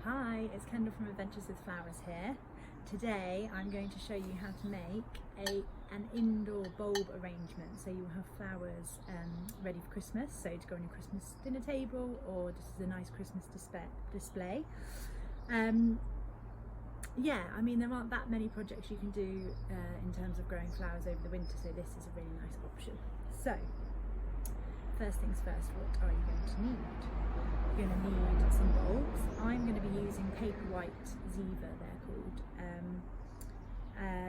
Hi, it's Kendall from Adventures with Flowers here. Today I'm going to show you how to make an indoor bulb arrangement, so you have flowers ready for Christmas, so to go on your Christmas dinner table or just as a nice Christmas display. Yeah, I mean there aren't that many projects you can do in terms of growing flowers over the winter, so this is a really nice option. So first things first, what are you going to need? You're going to need some bulbs. I'm going to be using paperwhite Ziva, they're called,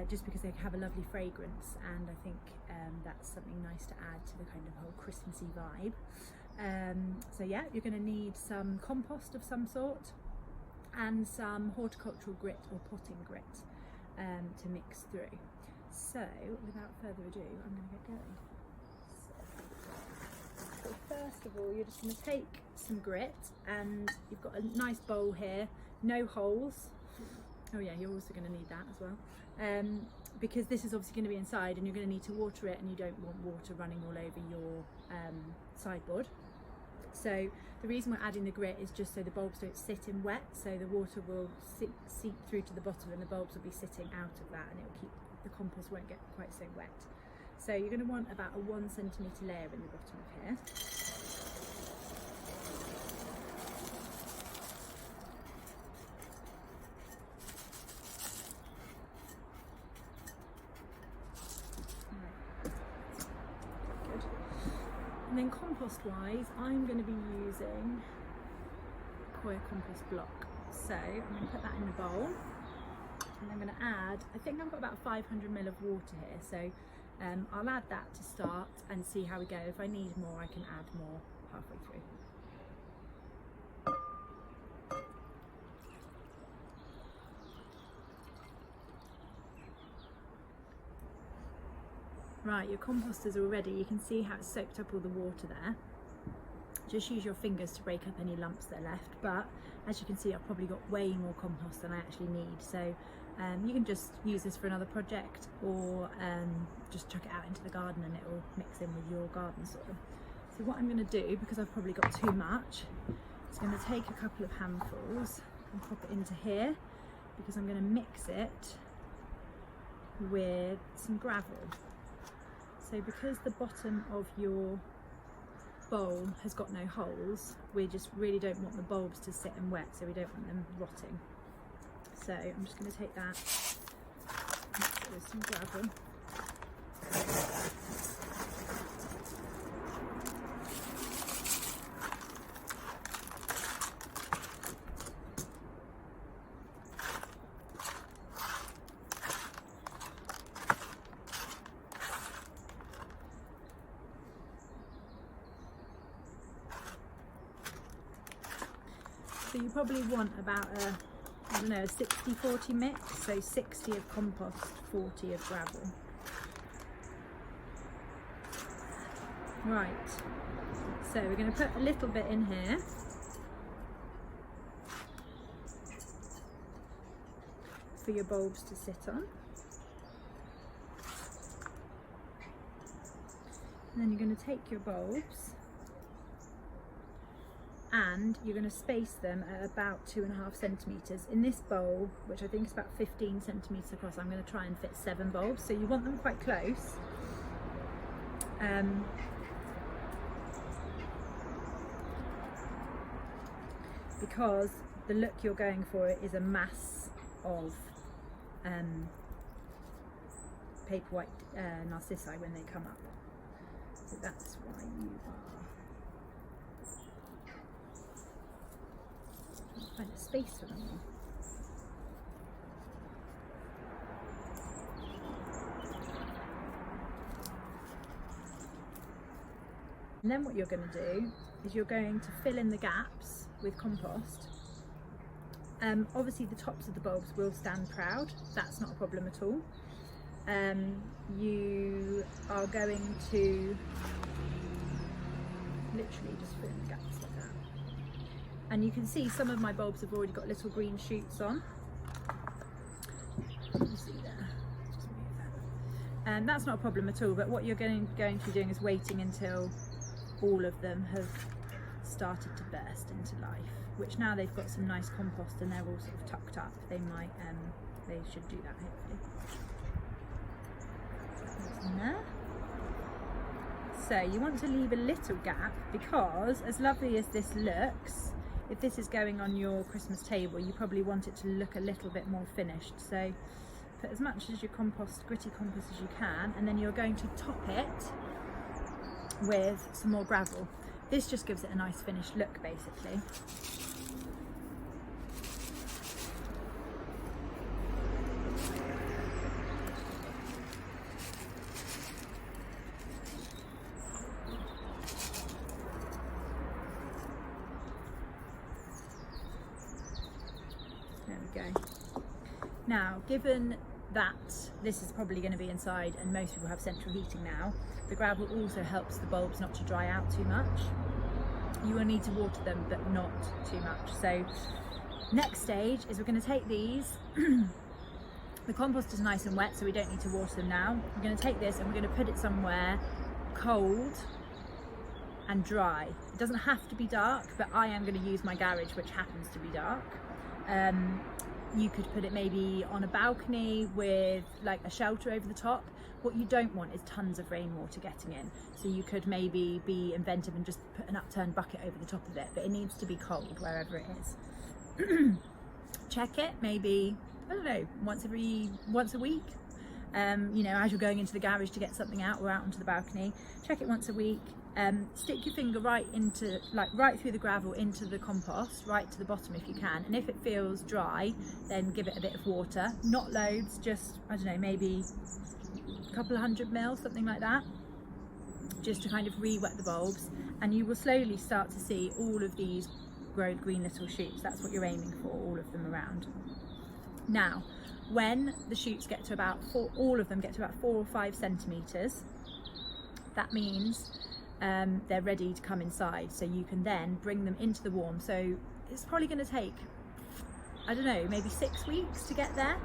just because they have a lovely fragrance, and I think that's something nice to add to the kind of whole Christmassy vibe. So yeah, you're going to need some compost of some sort and some horticultural grit or potting grit to mix through. So without further ado, I'm going to get going. So first of all, you're just going to take some grit, and you've got a nice bowl here, no holes. Oh yeah, you're also going to need that as well, because this is obviously going to be inside and you're going to need to water it, and you don't want water running all over your sideboard. So the reason we're adding the grit is just so the bulbs don't sit in wet, so the water will seep through to the bottom and the bulbs will be sitting out of that, and it will keep, the compost won't get quite so wet. So you're going to want about a 1 centimetre layer in the bottom of here. Good. And then compost wise, I'm going to be using coir compost block. So I'm going to put that in the bowl, and I'm going to add, I think I've got about 500 ml of water here, so I'll add that to start and see how we go. If I need more, I can add more halfway through. Right, your compost is all ready. You can see how it's soaked up all the water there. Just use your fingers to break up any lumps that are left, but as you can see, I've probably got way more compost than I actually need. So you can just use this for another project, or just chuck it out into the garden and it will mix in with your garden soil. So what I'm going to do, because I've probably got too much, is going to take a couple of handfuls and pop it into here, because I'm going to mix it with some gravel. So because the bottom of your bowl has got no holes, we just really don't want the bulbs to sit and wet, so we don't want them rotting. So I'm just going to take that, mix it with some gravel. So you probably want about a, I don't know, a 60-40 mix, so 60 of compost, 40 of gravel. Right, so we're going to put a little bit in here. For your bulbs to sit on. And then you're going to take your bulbs and you're going to space them at about 2.5 centimetres. In this bowl, which I think is about 15 centimetres across, I'm going to try and fit 7 bulbs, so you want them quite close. Because the look you're going for is a mass of paperwhite Narcissi when they come up. So that's why you are find a space for them all. And then what you're going to do is you're going to fill in the gaps with compost. Obviously the tops of the bulbs will stand proud, that's not a problem at all. You are going to literally just fill in the gaps like that. And you can see some of my bulbs have already got little green shoots on. You see there, just move that. And that's not a problem at all, but what you're going to be doing is waiting until all of them have started to burst into life. which now they've got some nice compost and they're all sort of tucked up, they might, they should do that hopefully. That's in there. So you want to leave a little gap, because as lovely as this looks, if this is going on your Christmas table, you probably want it to look a little bit more finished. So put as much as your compost, gritty compost as you can, and then you're going to top it with some more gravel. This just gives it a nice finished look basically. There we go. Now, given that this is probably going to be inside and most people have central heating now, the gravel also helps the bulbs not to dry out too much. You will need to water them, but not too much. So next stage is we're going to take these, the compost is nice and wet so we don't need to water them now. We're going to take this and we're going to put it somewhere cold and dry. It doesn't have to be dark, but I am going to use my garage, which happens to be dark. You could put it maybe on a balcony with like a shelter over the top. What you don't want is tons of rainwater getting in. So you could maybe be inventive and just put an upturned bucket over the top of it, but it needs to be cold wherever it is. Check it maybe, I don't know, once a week. You know, as you're going into the garage to get something out or out onto the balcony, check it once a week. Stick your finger right into, like right through the gravel into the compost, right to the bottom if you can, and if it feels dry, then give it a bit of water, not loads, just, I don't know, maybe a couple of 100 mils, something like that, just to kind of re-wet the bulbs, and you will slowly start to see all of these grow green little shoots. That's what you're aiming for, all of them around. Now, when the shoots get to about all of them get to about 4 or 5 centimetres, that means they're ready to come inside, so you can then bring them into the warm. So it's probably going to take, I don't know, maybe 6 weeks to get there.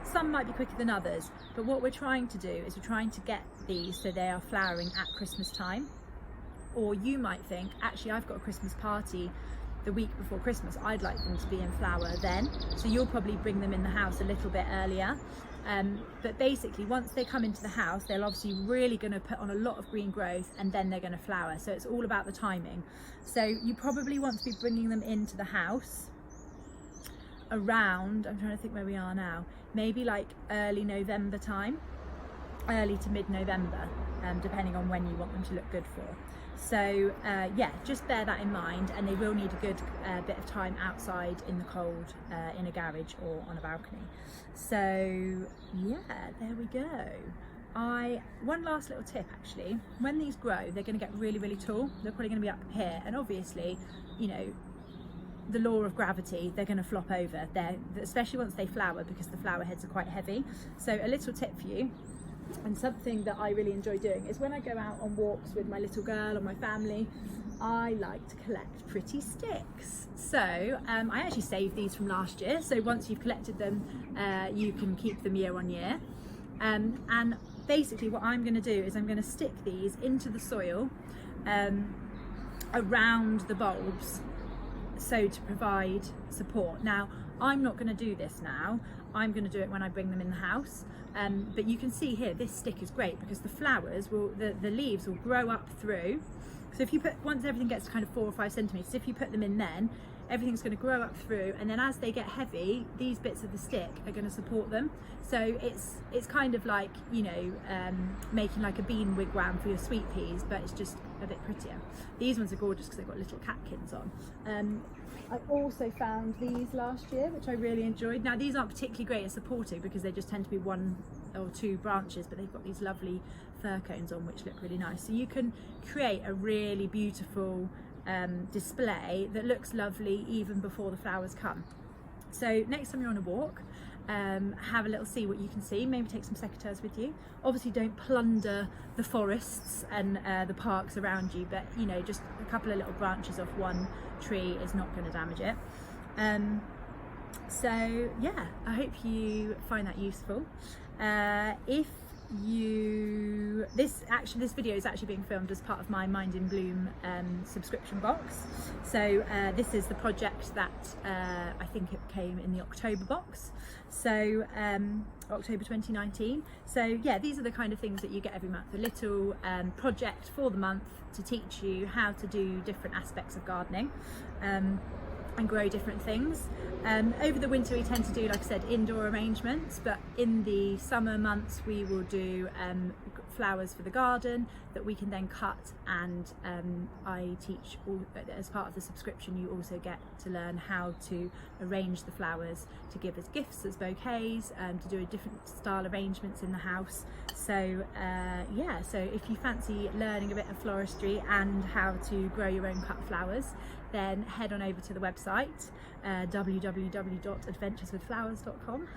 Some might be quicker than others, but what we're trying to do is we're trying to get these so they are flowering at Christmas time. Or you might think, actually I've got a Christmas party the week before Christmas, I'd like them to be in flower then, so you'll probably bring them in the house a little bit earlier. But basically once they come into the house, they're obviously really going to put on a lot of green growth, and then they're going to flower. So it's all about the timing. So you probably want to be bringing them into the house around, I'm trying to think where we are now, maybe like early November time, early to mid-November, depending on when you want them to look good for. So yeah, just bear that in mind, and they will need a good bit of time outside in the cold, in a garage or on a balcony. So yeah, there we go. One last little tip actually, when these grow, they're going to get really, really tall. They're probably going to be up here, and obviously, you know, the law of gravity, they're going to flop over there, especially once they flower, because the flower heads are quite heavy. So a little tip for you, and something that I really enjoy doing, is when I go out on walks with my little girl or my family, I like to collect pretty sticks. So I actually saved these from last year, so once you've collected them, you can keep them year on year. And basically what I'm going to do is I'm going to stick these into the soil around the bulbs, so to provide support. Now, I'm not going to do this now, I'm going to do it when I bring them in the house. But you can see here, this stick is great because the flowers will, the leaves will grow up through. So if you put, once everything gets to kind of 4 or 5 centimetres, if you put them in then, everything's going to grow up through, and then as they get heavy, these bits of the stick are going to support them. So it's kind of like, you know, making like a bean wigwam for your sweet peas, but it's just a bit prettier. These ones are gorgeous because they've got little catkins on. I also found these last year, which I really enjoyed. Now these aren't particularly great at supporting because they just tend to be 1 or 2 branches, but they've got these lovely fir cones on which look really nice. So you can create a really beautiful display that looks lovely even before the flowers come. So next time you're on a walk, have a little see what you can see, maybe take some secateurs with you. Obviously don't plunder the forests and the parks around you, but you know, just a couple of little branches off one tree is not going to damage it. So yeah, I hope you find that useful. If this video is actually being filmed as part of my Mind in Bloom subscription box. So this is the project that I think it came in the October box, so October 2019. So yeah, these are the kind of things that you get every month, a little project for the month to teach you how to do different aspects of gardening and grow different things. Over the winter we tend to do, like I said, indoor arrangements, but in the summer months we will do flowers for the garden that we can then cut, and I teach as part of the subscription. You also get to learn how to arrange the flowers to give as gifts, as bouquets, to do a different style arrangements in the house. So yeah, so if you fancy learning a bit of floristry and how to grow your own cut flowers, then head on over to the website www.adventureswithflowers.com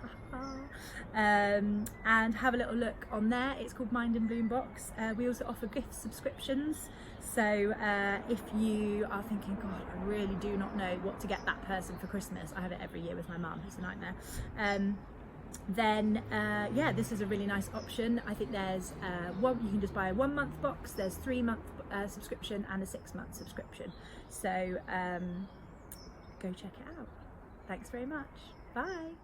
and have a little look on there. It's called Mind in Bloom box. We also offer gift subscriptions, so if you are thinking, God, I really do not know what to get that person for Christmas, I have it every year with my mum, it's a nightmare, then yeah, this is a really nice option. I think there's you can just buy a 1 month box, there's 3 month subscription and a 6 month subscription, so go check it out. Thanks very much. Bye.